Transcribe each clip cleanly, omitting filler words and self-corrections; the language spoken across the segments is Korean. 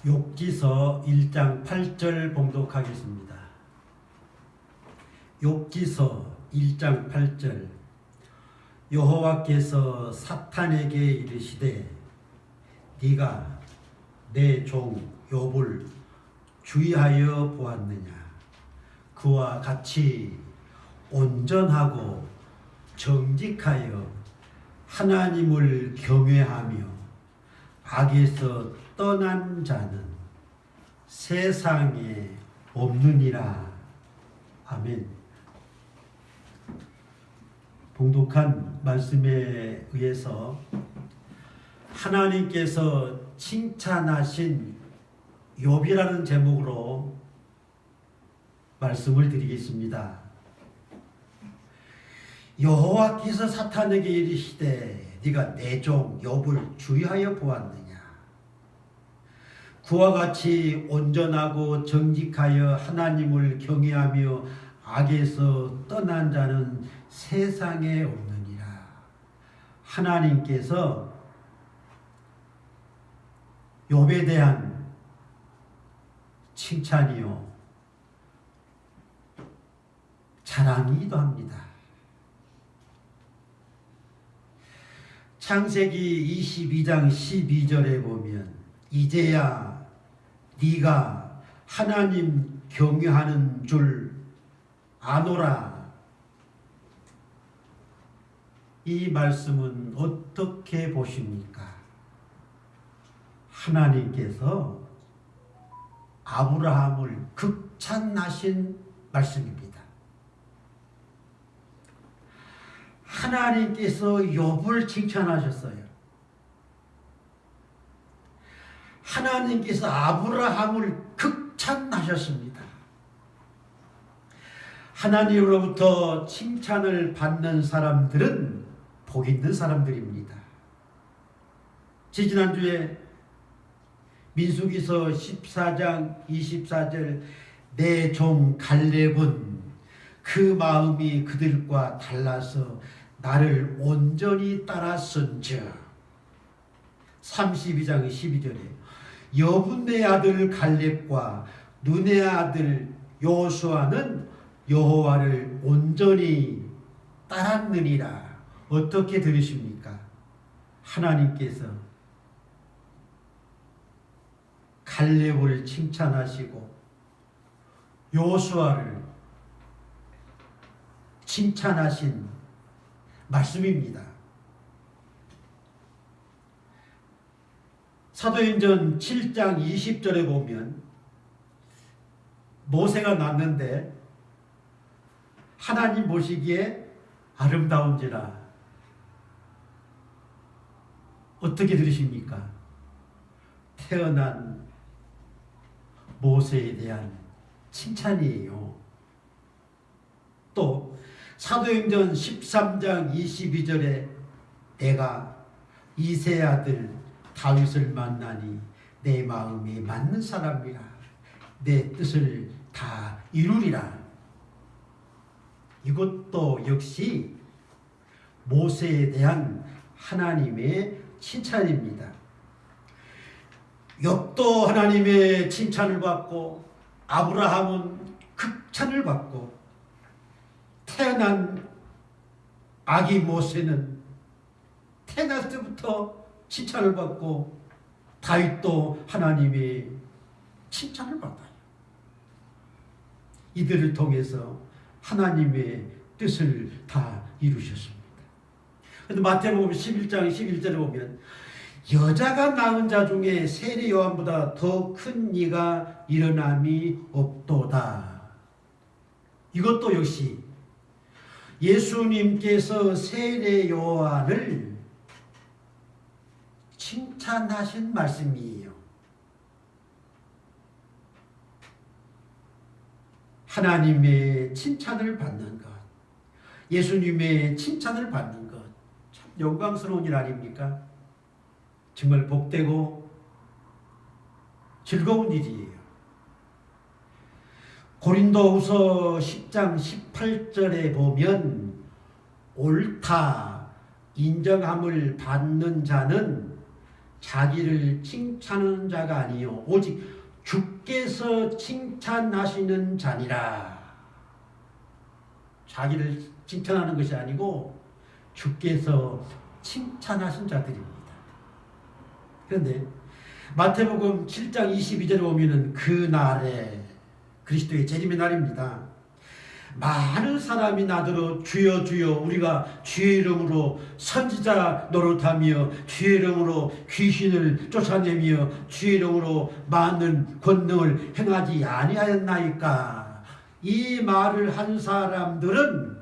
욥기서 1장 8절 봉독하겠습니다. 욥기서 1장 8절. 여호와께서 사탄에게 이르시되 네가 내 종 욥을 주의하여 보았느냐. 그와 같이 온전하고 정직하여 하나님을 경외하며 악에서 떠난 자는 세상에 없느니라. 아멘. 봉독한 말씀에 의해서 하나님께서 칭찬하신 욥이라는 제목으로 말씀을 드리겠습니다. 여호와께서 사탄에게 이르시되 네가 내 종 욥을 주의하여 보았느냐. 그와 같이 온전하고 정직하여 하나님을 경외하며 악에서 떠난 자는 세상에 없느니라. 하나님께서 욥에 대한 칭찬이요 자랑이기도 합니다. 창세기 22장 12절에 보면 이제야 네가 하나님 경외하는 줄 아노라. 이 말씀은 어떻게 보십니까? 하나님께서 아브라함을 극찬하신 말씀입니다. 하나님께서 욥을 칭찬하셨어요. 하나님께서 아브라함을 극찬하셨습니다. 하나님으로부터 칭찬을 받는 사람들은 복 있는 사람들입니다. 지지난주에 민수기서 14장 24절 내 종 갈렙은 그 마음이 그들과 달라서 나를 온전히 따랐은즉 32장 12절에 여분네 아들 갈렙과 눈의 아들 여호수아는 여호와를 온전히 따랐느니라. 어떻게 들으십니까? 하나님께서 갈렙을 칭찬하시고 여호수아를 칭찬하신 말씀입니다. 사도행전 7장 20절에 보면 모세가 났는데 하나님 보시기에 아름다운지라. 어떻게 들으십니까? 태어난 모세에 대한 칭찬이에요. 또 사도행전 13장 22절에 내가 이새 아들 다윗을 만나니 내 마음이 맞는 사람이라. 내 뜻을 다 이루리라. 이것도 역시 모세에 대한 하나님의 칭찬입니다. 욥도 하나님의 칭찬을 받고 아브라함은 극찬을 받고 태어난 아기 모세는 태어날 때부터 칭찬을 받고 다윗도 하나님의 칭찬을 받아요. 이들을 통해서 하나님의 뜻을 다 이루셨습니다. 그런데 마태복음 11장 11절에 보면 여자가 낳은 자 중에 세례 요한보다 더 큰 이가 일어남이 없도다. 이것도 역시 예수님께서 세례 요한을 칭찬하신 말씀이에요. 하나님의 칭찬을 받는 것, 예수님의 칭찬을 받는 것, 참 영광스러운 일 아닙니까? 정말 복되고 즐거운 일이에요. 고린도후서 10장 18절에 보면 옳다 인정함을 받는 자는 자기를 칭찬하는 자가 아니요 오직 주께서 칭찬하시는 자니라. 자기를 칭찬하는 것이 아니고 주께서 칭찬하신 자들입니다. 그런데 마태복음 7장 22절에 보면은 그 날에 그리스도의 재림의 날입니다. 많은 사람이 나더러 주여 주여 우리가 주의 이름으로 선지자 노릇하며 주의 이름으로 귀신을 쫓아내며 주의 이름으로 많은 권능을 행하지 아니하였나이까. 이 말을 한 사람들은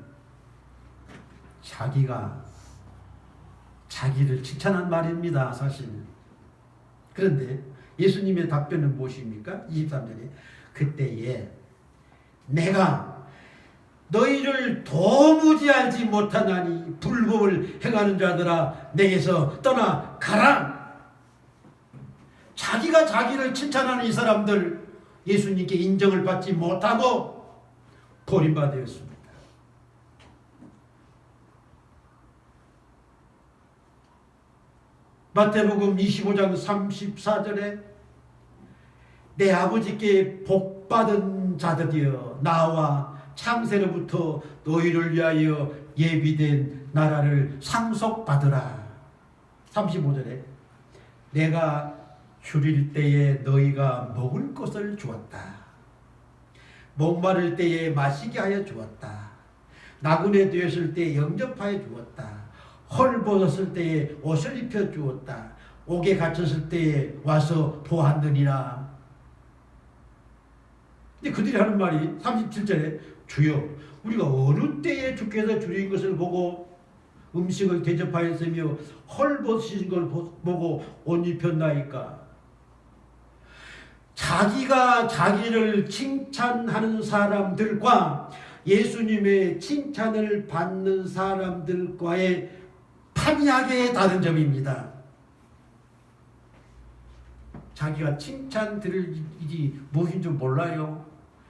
자기를 칭찬한 말입니다. 사실. 그런데 예수님의 답변은 무엇입니까? 23절에 그때에 내가 너희를 도무지 알지 못하나니 불법을 행하는 자들아 내게서 떠나가라. 자기가 자기를 칭찬하는 이 사람들 예수님께 인정을 받지 못하고 버림받았습니다. 마태복음 25장 34절에 내 아버지께 복받은 자들이여 나와 창세로부터 너희를 위하여 예비된 나라를 상속받으라. 35절에 내가 줄일 때에 너희가 먹을 것을 주었다. 목마를 때에 마시게 하여 주었다. 나그네 되었을 때 영접하여 주었다. 헐벗었을 때에 옷을 입혀 주었다. 옥에 갇혔을 때에 와서 보았느니라. 근데 그들이 하는 말이 37절에 주여 우리가 어느 때에 주께서 줄인 것을 보고 음식을 대접하였으며 헐벗으신 걸 보고 옷 입혔나이까. 자기가 자기를 칭찬하는 사람들과 예수님의 칭찬을 받는 사람들과의 판이하게 다른 점입니다. 자기가 칭찬 들을 일이 무엇인 줄 몰라요.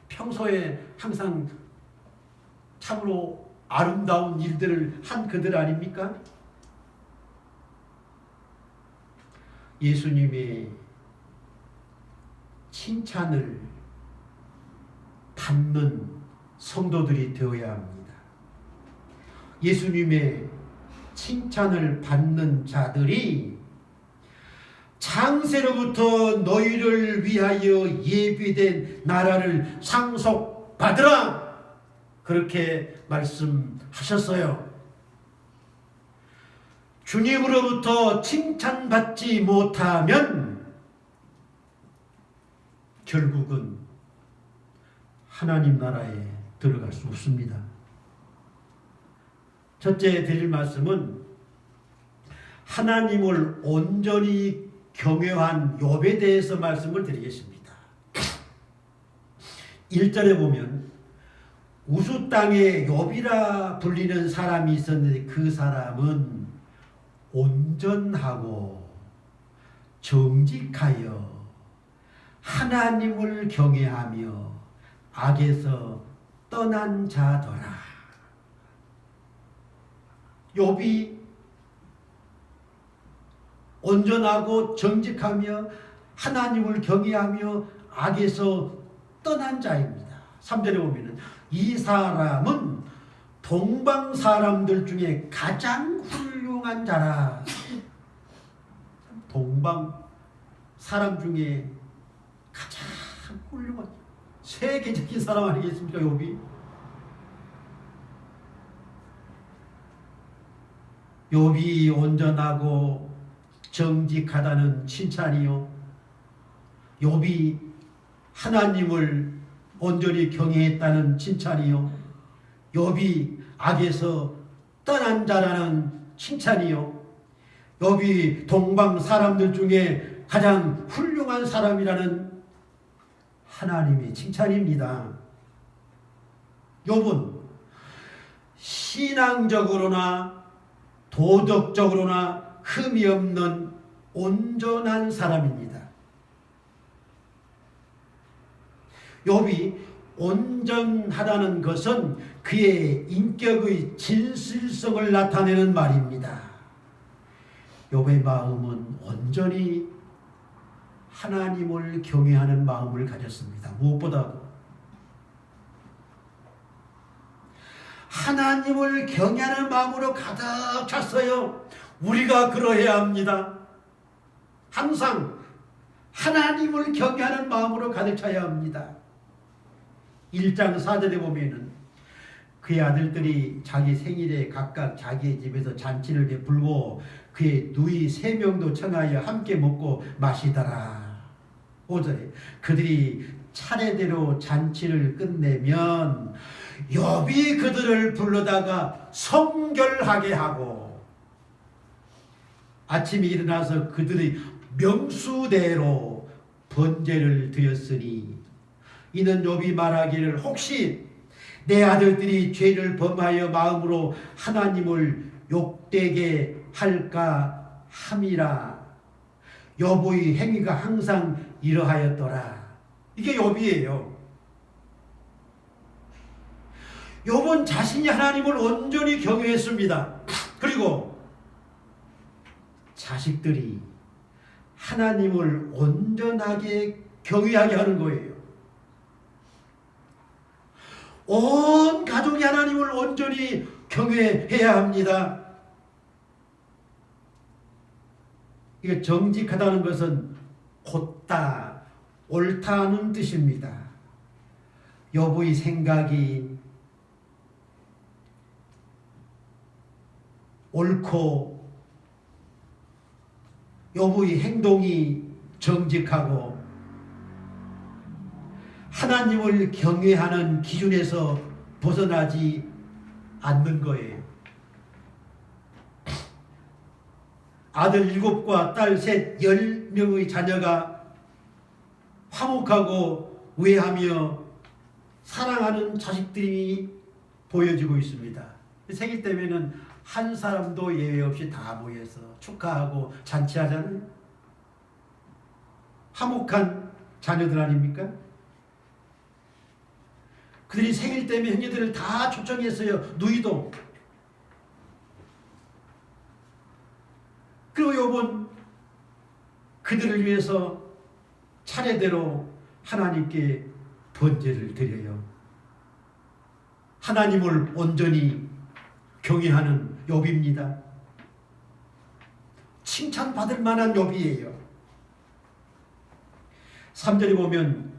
평소에 항상 참으로 아름다운 일들을 한 그들 아닙니까? 예수님의 칭찬을 받는 성도들이 되어야 합니다. 예수님의 칭찬을 받는 자들이 창세로부터 너희를 위하여 예비된 나라를 상속받으라. 그렇게 말씀하셨어요. 주님으로부터 칭찬받지 못하면 결국은 하나님 나라에 들어갈 수 없습니다. 첫째 드릴 말씀은 하나님을 온전히 경외한 욥에 대해서 말씀을 드리겠습니다. 1절에 보면 우수 땅에 욥이라 불리는 사람이 있었는데 그 사람은 온전하고 정직하여 하나님을 경외하며 악에서 떠난 자더라. 욥이 온전하고 정직하며 하나님을 경외하며 악에서 떠난 자입니다. 3절에 보면 이 사람은 동방 사람들 중에 가장 훌륭한 자라. 동방 사람 중에 가장 훌륭한 세계적인 사람 아니겠습니까? 욥이. 욥이 온전하고 정직하다는 칭찬이요, 욥이 하나님을 온전히 경외했다는 칭찬이요, 욥이 악에서 떠난 자라는 칭찬이요, 욥이 동방 사람들 중에 가장 훌륭한 사람이라는 하나님의 칭찬입니다. 욥은 신앙적으로나 도덕적으로나 흠이 없는 온전한 사람입니다. 욥이 온전하다는 것은 그의 인격의 진실성을 나타내는 말입니다. 욥의 마음은 온전히 하나님을 경외하는 마음을 가졌습니다. 무엇보다도 하나님을 경외하는 마음으로 가득 찼어요. 우리가 그러해야 합니다. 항상 하나님을 경외하는 마음으로 가득 차야 합니다. 1장 4절에 보면은 그의 아들들이 자기 생일에 각각 자기의 집에서 잔치를 베풀고 그의 누이 3명도 청하여 함께 먹고 마시더라. 5절에 그들이 차례대로 잔치를 끝내면 욥이 그들을 불러다가 성결하게 하고 아침에 일어나서 그들의 명수대로 번제를 드렸으니 이는 욥이 말하기를 혹시 내 아들들이 죄를 범하여 마음으로 하나님을 욕되게 할까 함이라. 욥의 행위가 항상 이러하였더라. 이게 욥이에요. 욥은 자신이 하나님을 온전히 경외했습니다. 그리고 자식들이 하나님을 온전하게 경외하게 하는 거예요. 온 가족이 하나님을 온전히 경외해야 합니다. 이게 정직하다는 것은 곧다, 옳다는 뜻입니다. 욥의 생각이 옳고 욥의 행동이 정직하고 하나님을 경외하는 기준에서 벗어나지 않는 거예요. 아들 7과 딸 3, 10명의 자녀가 화목하고 우애하며 사랑하는 자식들이 보여지고 있습니다. 생일 때면은 한 사람도 예외 없이 다 모여서 축하하고 잔치하잖아요. 화목한 자녀들 아닙니까? 그들이 생일 때문에 형제들을 다 초청했어요. 누이도. 그리고 욥은 그들을 위해서 차례대로 하나님께 번제를 드려요. 하나님을 온전히 경외하는 욥입니다. 칭찬받을 만한 욥이에요. 3절에 보면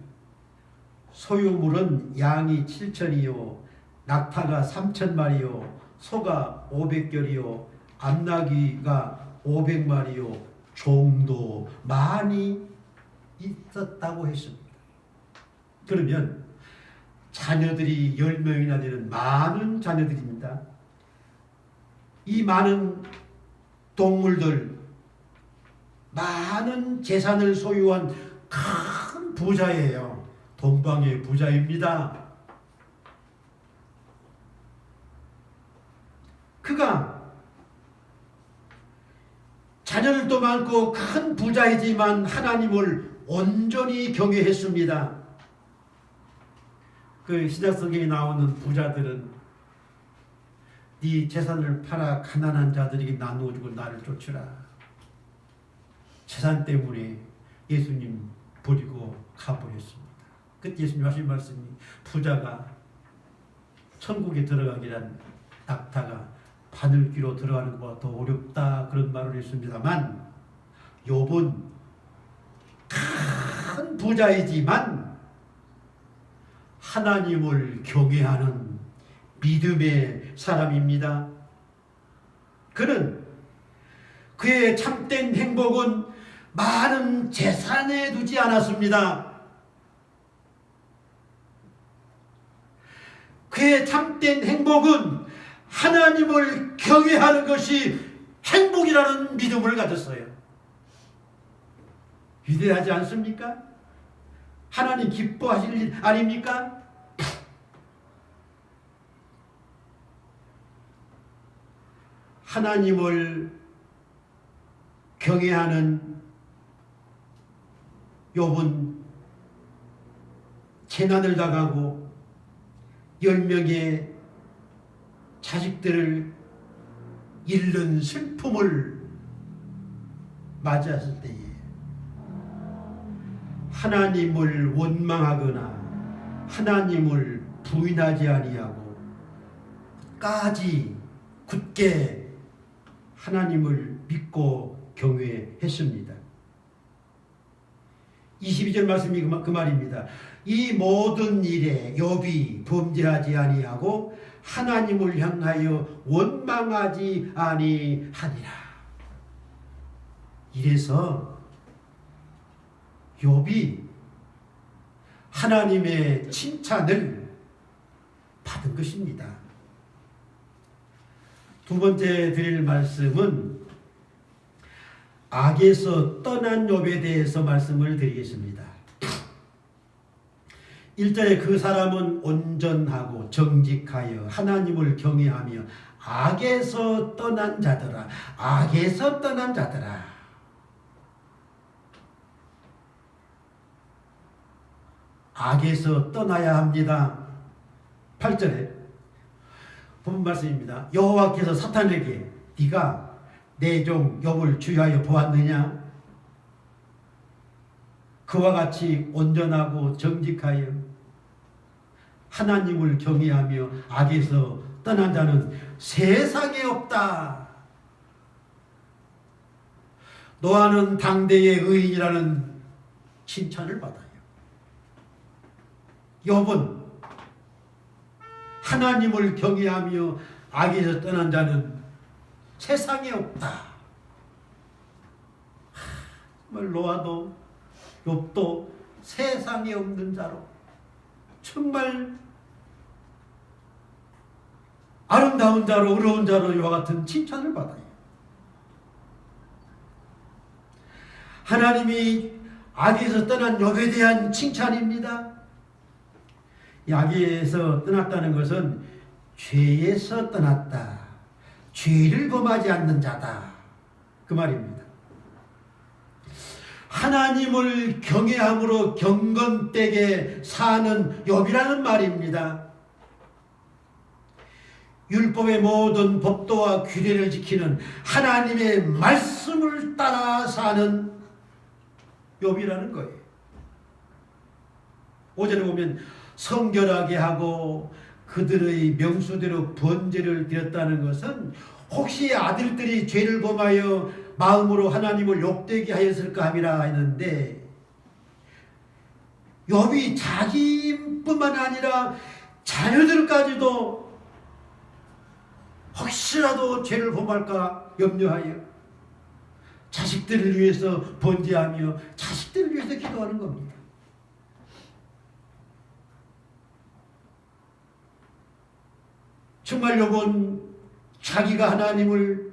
소유물은 양이 7,000이요 낙타가 3,000마리요 소가 500결이요 암나귀가 500마리요 종도 많이 있었다고 했습니다. 그러면 자녀들이 10명이나 되는 많은 자녀들입니다. 이 많은 동물들, 많은 재산을 소유한 큰 부자예요. 동방의 부자입니다. 그가 자녀들도 많고 큰 부자이지만 하나님을 온전히 경외했습니다. 그 신약성경에 나오는 부자들은 네 재산을 팔아 가난한 자들에게 나누어 주고 나를 쫓으라. 재산 때문에 예수님 버리고 가버렸습니다. 그때 예수님 하신 말씀이 부자가 천국에 들어가기란 낙타가 바늘귀로 들어가는 것보다 더 어렵다 그런 말을 했습니다만 욥은 큰 부자이지만 하나님을 경외하는 믿음의 사람입니다. 그는 그의 참된 행복은 많은 재산에 두지 않았습니다. 그의 참된 행복은 하나님을 경외하는 것이 행복이라는 믿음을 가졌어요. 위대하지 않습니까? 하나님 기뻐하실 일 아닙니까? 하나님을 경외하는 욥은 재난을 당하고 10명의 자식들을 잃는 슬픔을 맞이했을 때에 하나님을 원망하거나 하나님을 부인하지 아니하고 까지 굳게 하나님을 믿고 경외했습니다. 22절 말씀이 그 말입니다. 이 모든 일에 욥이 범죄하지 아니하고 하나님을 향하여 원망하지 아니하니라. 이래서 욥이 하나님의 칭찬을 받은 것입니다. 두 번째 드릴 말씀은 악에서 떠난 욥에 대해서 말씀을 드리겠습니다. 1절에 그 사람은 온전하고 정직하여 하나님을 경외하며 악에서 떠난 자더라. 악에서 떠난 자더라. 악에서 떠나야 합니다. 8절에 본 말씀입니다. 여호와께서 사탄에게 네가 내 종 욥을 주의하여 보았느냐? 그와 같이 온전하고 정직하여 하나님을 경외하며 악에서 떠난 자는 세상에 없다. 노아는 당대의 의인이라는 칭찬을 받아요. 욥은 하나님을 경외하며 악에서 떠난 자는 세상에 없다. 정말 노아도 욥도 세상에 없는 자로 정말 아름다운 자로 의로운 자로 이와 같은 칭찬을 받아요. 하나님이 악에서 떠난 욥에 대한 칭찬입니다. 이 악에서 떠났다는 것은 죄에서 떠났다. 죄를 범하지 않는 자다. 그 말입니다. 하나님을 경외함으로 경건되게 사는 욥이라는 말입니다. 율법의 모든 법도와 규례를 지키는 하나님의 말씀을 따라 사는 욥이라는 거예요. 5절에 보면 성결하게 하고 그들의 명수대로 번제를 드렸다는 것은 혹시 아들들이 죄를 범하여 마음으로 하나님을 욕되게 하였을까 함이라 했는데, 욥이 자기뿐만 아니라 자녀들까지도 혹시라도 죄를 범할까 염려하여 자식들을 위해서 번제하며 자식들을 위해서 기도하는 겁니다. 정말 욥은 자기가 하나님을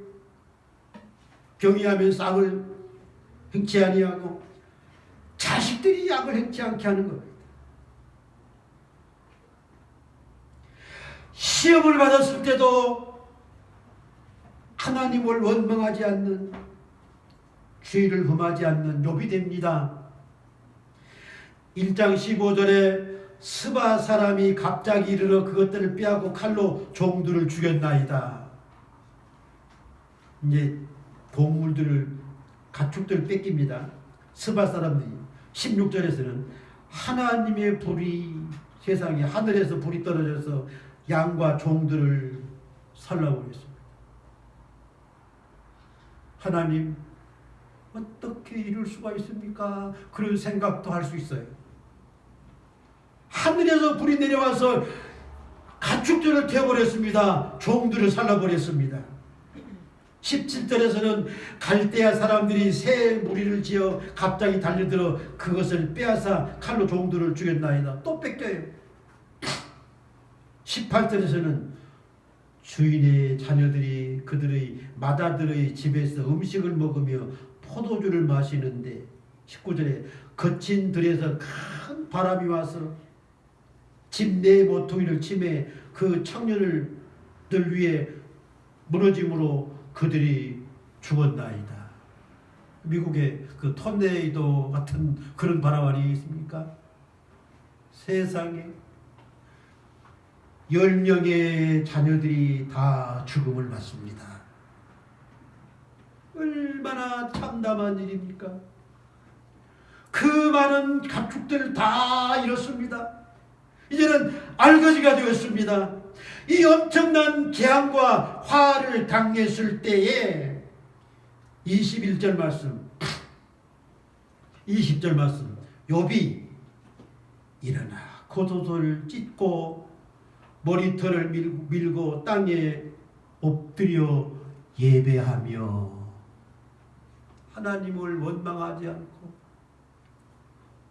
경외하면서 악을 행치 아니하고 자식들이 악을 행치 않게 하는 겁니다. 시험을 받았을 때도 하나님을 원망하지 않는, 죄를 범하지 않는 욥이 됩니다. 1장 15절에 스바 사람이 갑자기 이르러 그것들을 빼앗고 칼로 종들을 죽였나이다. 이제 동물들을, 가축들을 뺏깁니다. 스바 사람들이. 16절에서는 하나님의 불이, 세상에 하늘에서 불이 떨어져서 양과 종들을 살라버렸습니다. 하나님, 어떻게 이럴 수가 있습니까? 그런 생각도 할 수 있어요. 하늘에서 불이 내려와서 가축들을 태워버렸습니다. 종들을 살라버렸습니다. 17절에서는 갈대아 사람들이 새 무리를 지어 갑자기 달려들어 그것을 빼앗아 칼로 종들을 죽였나이다. 또 뺏겨요. 18절에서는 주인의 자녀들이 그들의 맏아들의 집에서 음식을 먹으며 포도주를 마시는데, 19절에 거친 들에서 큰 바람이 와서 집 내 모퉁이를 치매 그 청년들 위에 무너짐으로 그들이 죽었나이다. 미국의 그 토네이도 같은 그런 바람 아니겠습니까? 세상에 10명의 자녀들이 다 죽음을 맞습니다. 얼마나 참담한 일입니까? 그 많은 가축들 다 잃었습니다. 이제는 알거지가 되었습니다. 이 엄청난 재앙과 화를 당했을 때에 21절 말씀, 20절 말씀, 욥이 일어나 겉옷을 찢고 머리털을 밀고 땅에 엎드려 예배하며 하나님을 원망하지 않고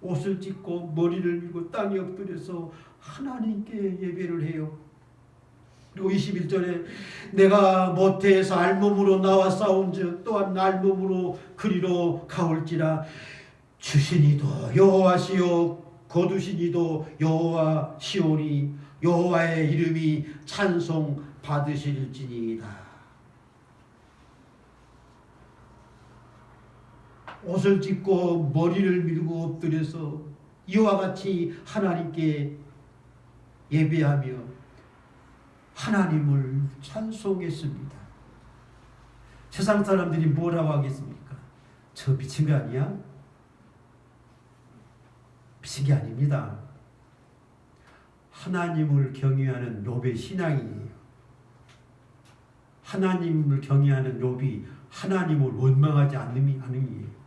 옷을 찢고 머리를 밀고 땅에 엎드려서 하나님께 예배를 해요. 그리고 21절에 내가 모태에서 알몸으로 나와 싸운즉 또한 알몸으로 그리로 가올지라 주시니도 여호와시요 거두시니도 여호와시오니 여호와의 이름이 찬송 받으실지니이다. 옷을 찢고 머리를 밀고 엎드려서 이와 같이 하나님께 예배하며 하나님을 찬송했습니다. 세상 사람들이 뭐라고 하겠습니까? 저 미친 거 아니야? 미친 게 아닙니다. 하나님을 경외하는 욥의 신앙이에요. 하나님을 경외하는 욥이 하나님을 원망하지 않음이에요.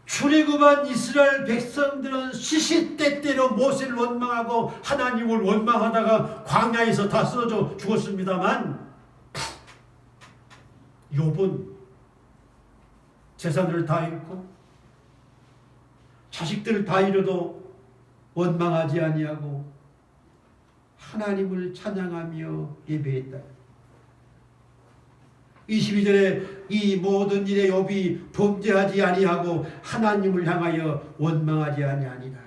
출애굽한 이스라엘 백성들은 시시때때로 모세를 원망하고 하나님을 원망하다가 광야에서 다 쓰러져 죽었습니다만 욥은 재산을 다 잃고 자식들을 다 잃어도 원망하지 아니하고 하나님을 찬양하며 예배했다. 22절에 이 모든 일에 욥이 범죄하지 아니하고 하나님을 향하여 원망하지 아니하니라.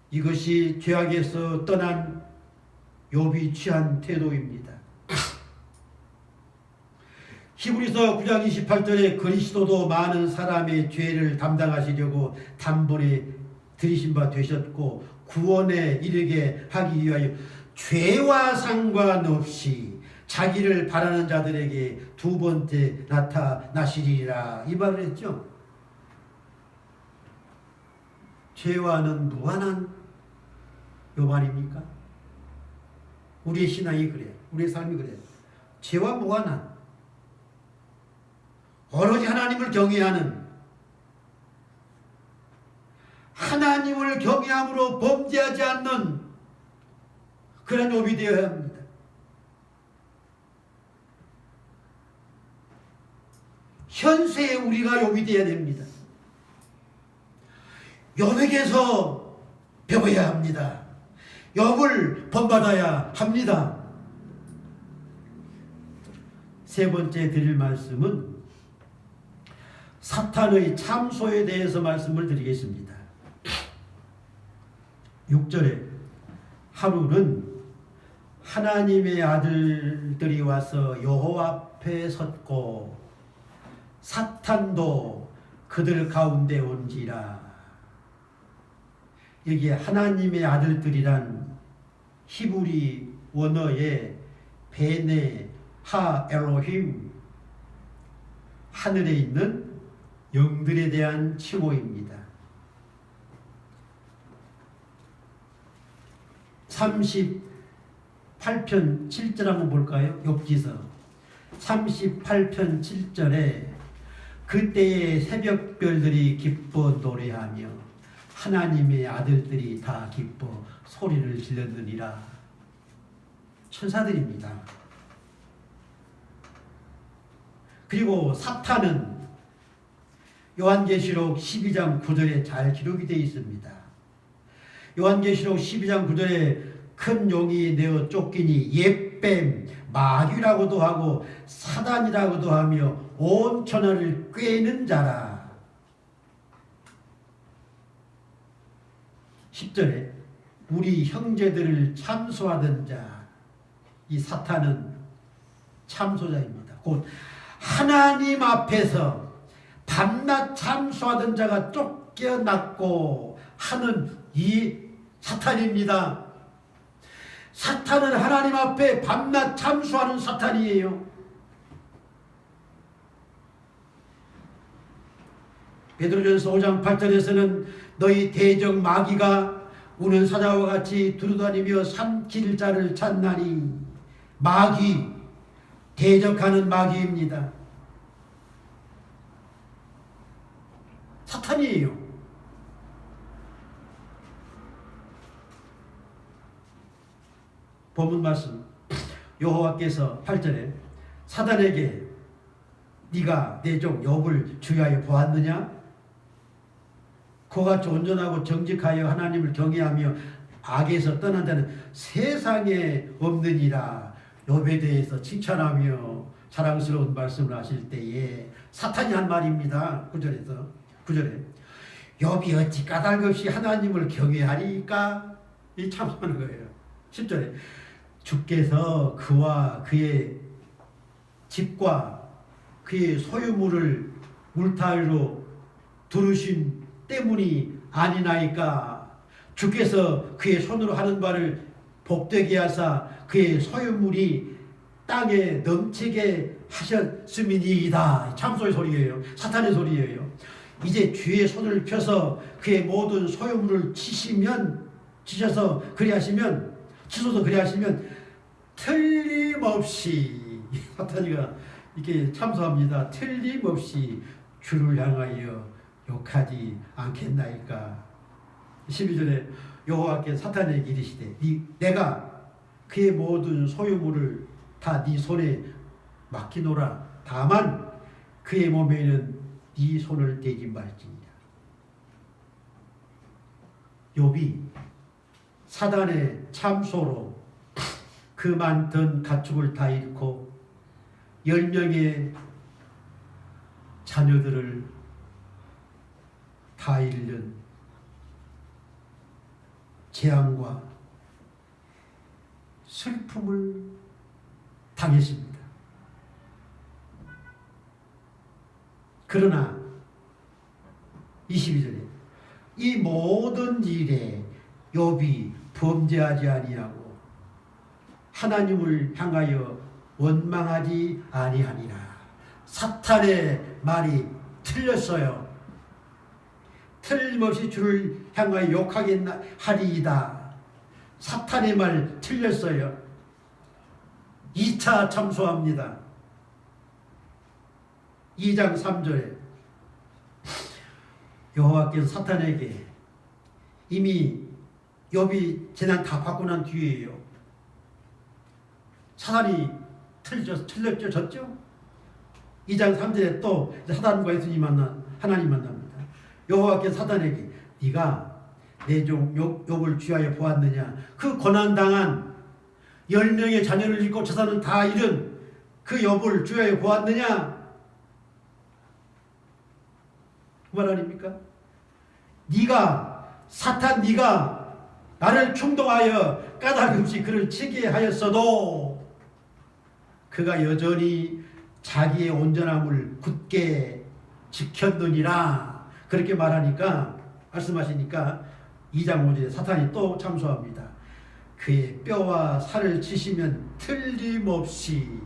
이것이 죄악에서 떠난 욥이 취한 태도입니다. 히브리서 9장 28절에 그리스도도 많은 사람의 죄를 담당하시려고 단번에 들이신 바 되셨고 구원에 이르게 하기 위하여 죄와 상관없이 자기를 바라는 자들에게 두 번째 나타나시리라 이 말을 했죠. 죄와는 무관한 요 말입니까? 우리의 신앙이 그래요. 우리의 삶이 그래요. 죄와 무관한 오로지 하나님을 경외하는 하나님을 경외함으로 범죄하지 않는 그런 욥이 되어야 합니다. 현세에 우리가 욥이 되어야 됩니다. 욥에게서 배워야 합니다. 욥을 본받아야 합니다. 세 번째 드릴 말씀은 사탄의 참소에 대해서 말씀을 드리겠습니다. 6절에 하루는 하나님의 아들들이 와서 여호와 앞에 섰고 사탄도 그들 가운데 온지라. 여기에 하나님의 아들들이란 히브리 원어의 베네 하 엘로힘, 하늘에 있는 영들에 대한 칭호입니다. 38편 7절 한번 볼까요? 욥기서 38편 7절에 그때의 새벽별들이 기뻐 노래하며 하나님의 아들들이 다 기뻐 소리를 질렀느니라. 천사들입니다. 그리고 사탄은 요한계시록 12장 9절에 잘 기록이 되어 있습니다. 요한계시록 12장 9절에 큰 용이 내어 쫓기니 옛뱀 마귀라고도 하고 사단이라고도 하며 온 천하를 꿰는 자라. 10절에 우리 형제들을 참소하던 자, 이 사탄은 참소자입니다. 곧 하나님 앞에서 밤낮 참소하던 자가 쫓겨났고 하는 이 사탄입니다. 사탄은 하나님 앞에 밤낮 참수하는 사탄이에요. 베드로전서 5장 8절에서는 너희 대적 마귀가 우는 사자와 같이 두루다니며 삼킬 자를 찾나니, 마귀, 대적하는 마귀입니다. 사탄이에요. 본문 말씀 여호와께서 8절에 사단에게 네가 내 종 욥을 주의하여 보았느냐? 그같이 온전하고 정직하여 하나님을 경외하며 악에서 떠난 자는 세상에 없느니라. 욥에 대해서 칭찬하며 사랑스러운 말씀을 하실 때에 사탄이 한 말입니다. 9절에 욥이 어찌 까닭없이 하나님을 경외하리까? 이 참하는 거예요. 10절에 주께서 그와 그의 집과 그의 소유물을 물타기로 두르신 때문이 아니나이까. 주께서 그의 손으로 하는 바를 복되게 하사 그의 소유물이 땅에 넘치게 하셨음이니이다. 참소의 소리예요. 사탄의 소리예요. 이제 주의 손을 펴서 그의 모든 소유물을 치셔서 그리하시면 틀림없이 사탄이가 이렇게 참소합니다. 틀림없이 주를 향하여 욕하지 않겠나이까. 12절에 여호와께 사탄에게 이르시되 내가 그의 모든 소유물을 다 네 손에 맡기노라. 다만 그의 몸에는 네 손을 대지 말지니라. 욥이 사단의 참소로 그 많던 가축을 다 잃고 10명의 자녀들을 다 잃는 재앙과 슬픔을 당했습니다. 그러나 22절에 이 모든 일에 욥이 범죄하지 아니하고 하나님을 향하여 원망하지 아니하니라. 사탄의 말이 틀렸어요. 틀림없이 주를 향하여 욕하리이다. 사탄의 말 틀렸어요. 2차 참소합니다. 2장 3절에 여호와께서 사탄에게 이미 욥이 재난 다 받고 난 뒤에요. 사단이 틀렸죠, 졌죠? 2장 3절에 또 사단과 하나님 만납니다. 여호와께서 사단에게 네가 내 종 욥을 취하여 보았느냐? 그 고난당한 10명의 자녀를 잃고 재산은 다 잃은 그 욥을 취하여 보았느냐? 그 말 아닙니까? 네가 나를 충동하여 까닭없이 그를 치게 하였어도 그가 여전히 자기의 온전함을 굳게 지켰느니라. 그렇게 말씀하시니까 2장 5절에 사탄이 또 참소합니다. 그의 뼈와 살을 치시면 틀림없이,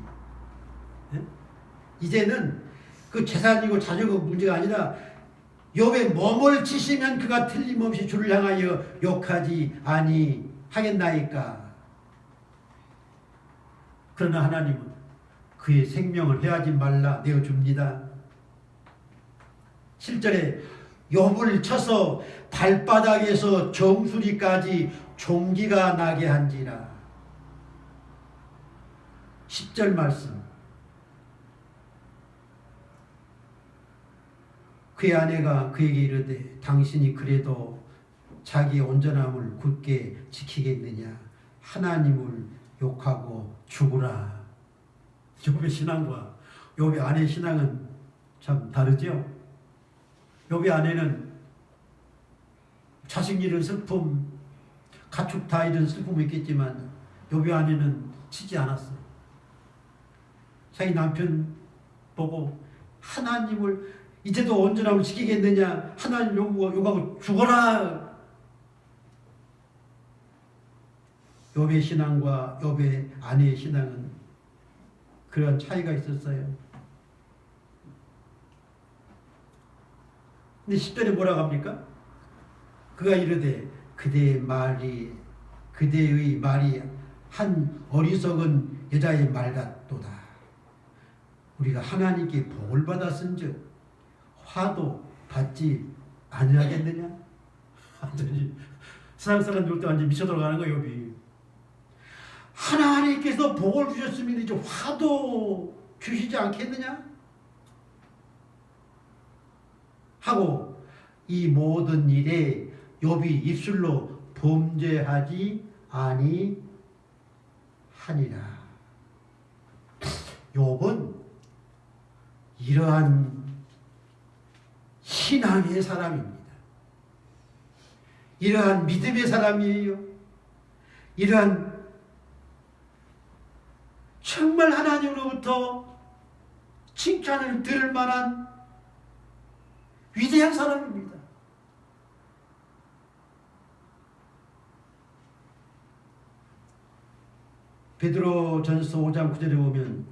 이제는 그 재산이고 자녀가 문제가 아니라 욥의 몸을 치시면 그가 틀림없이 주를 향하여 욕하지 아니하겠나이까. 그러나 하나님은 그의 생명을 해하지 말라 내어줍니다. 7절에 욥을 쳐서 발바닥에서 정수리까지 종기가 나게 한지라. 10절 말씀. 그의 아내가 그에게 이르되 당신이 그래도 자기의 온전함을 굳게 지키겠느냐? 하나님을 욕하고 죽으라. 욥의 신앙과 욥의 아내의 신앙은 참 다르죠? 욥의 아내는 자식 잃은 슬픔, 가축 다 잃은 슬픔이 있겠지만 욥의 아내는 치지 않았어요. 자기 남편 보고 하나님을 이제도 온전함을 지키겠느냐? 하나님 욕하고 죽어라. 욥의 신앙과 욥의 아내의 신앙은 그런 차이가 있었어요. 근데 10절에 뭐라고 합니까? 그가 이르되 그대의 말이 한 어리석은 여자의 말 같도다. 우리가 하나님께 복을 받았은즉 화도 받지 아니하겠느냐? 완전히 세상 사람들 볼 때 완전히 미쳐 들어가는 거예요, 욥이. 하나님께서 복을 주셨으면 이제 화도 주시지 않겠느냐? 하고 이 모든 일에 욥이 입술로 범죄하지 아니하니라. 욥은 이러한 신앙의 사람입니다. 이러한 믿음의 사람이에요. 이러한 정말 하나님으로부터 칭찬을 들을 만한 위대한 사람입니다. 베드로전서 5장 9절에 보면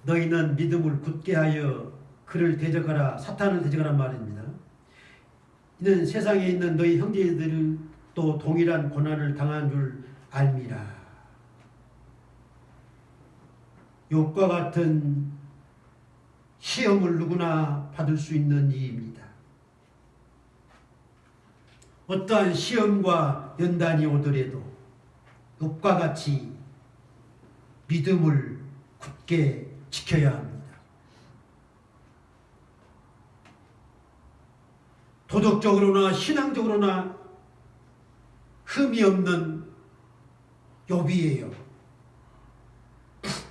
너희는 믿음을 굳게 하여 그를 대적하라, 사탄을 대적하라 말입니다. 이는 세상에 있는 너희 형제들도 동일한 고난을 당한 줄 알미라. 욥과 같은 시험을 누구나 받을 수 있는 이입니다. 어떠한 시험과 연단이 오더라도 욥과 같이 믿음을 굳게 지켜야 합니다. 도덕적으로나 신앙적으로나 흠이 없는 욥이에요.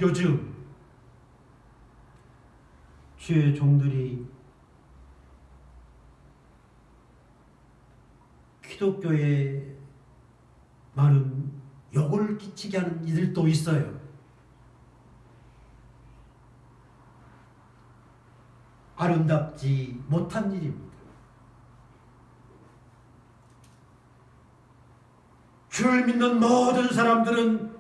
요즘 주의 종들이 기독교에 많은 욕을 끼치게 하는 이들도 있어요. 아름답지 못한 일입니다. 주를 믿는 모든 사람들은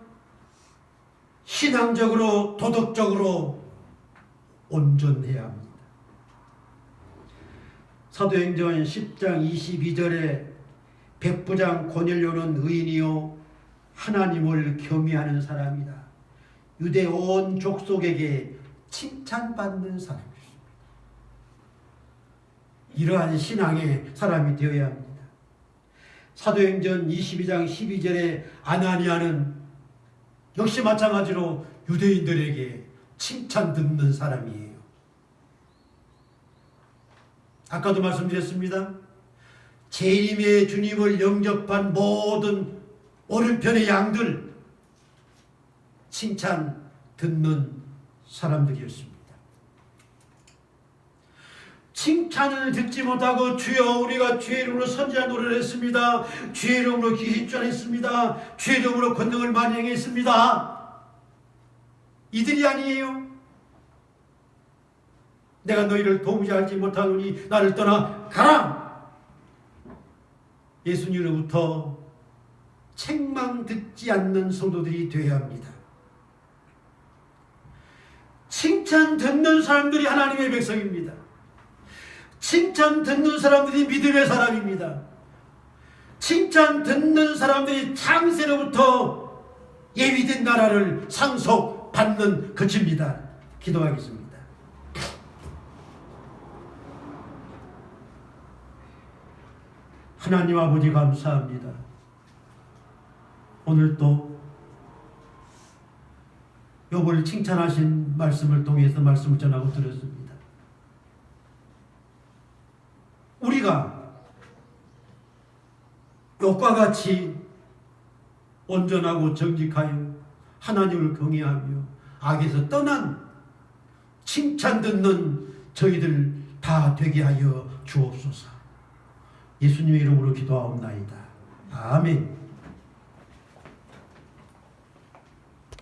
신앙적으로 도덕적으로 온전해야 합니다. 사도행전 10장 22절에 백부장 고넬료는 의인이요 하나님을 겸비하는 사람이다. 유대 온 족속에게 칭찬받는 사람이었습니다. 이러한 신앙의 사람이 되어야 합니다. 사도행전 22장 12절에 아나니아는 역시 마찬가지로 유대인들에게 칭찬 듣는 사람이에요. 아까도 말씀드렸습니다. 재림의 주님을 영접한 모든 오른편의 양들 칭찬 듣는 사람들이었습니다. 칭찬을 듣지 못하고 주여 우리가 주의 이름으로 선지한 노래를 했습니다. 주의 이름으로 기신전했습니다. 주의 이름으로 권능을 많이 행했습니다. 이들이 아니에요. 내가 너희를 도무지 알지 못하노니 나를 떠나 가라. 예수님으로부터 책망 듣지 않는 성도들이 되어야 합니다. 칭찬 듣는 사람들이 하나님의 백성입니다. 칭찬 듣는 사람들이 믿음의 사람입니다. 칭찬 듣는 사람들이 창세로부터 예비된 나라를 상속받는 것입니다. 기도하겠습니다. 하나님 아버지 감사합니다. 오늘 또 욥을 칭찬하신 말씀을 통해서 말씀을 전하고 들었습니다. 우리가 욥과 같이 온전하고 정직하여 하나님을 경외하며 악에서 떠난 칭찬 듣는 저희들 다 되게 하여 주옵소서. 예수님의 이름으로 기도하옵나이다. 아멘.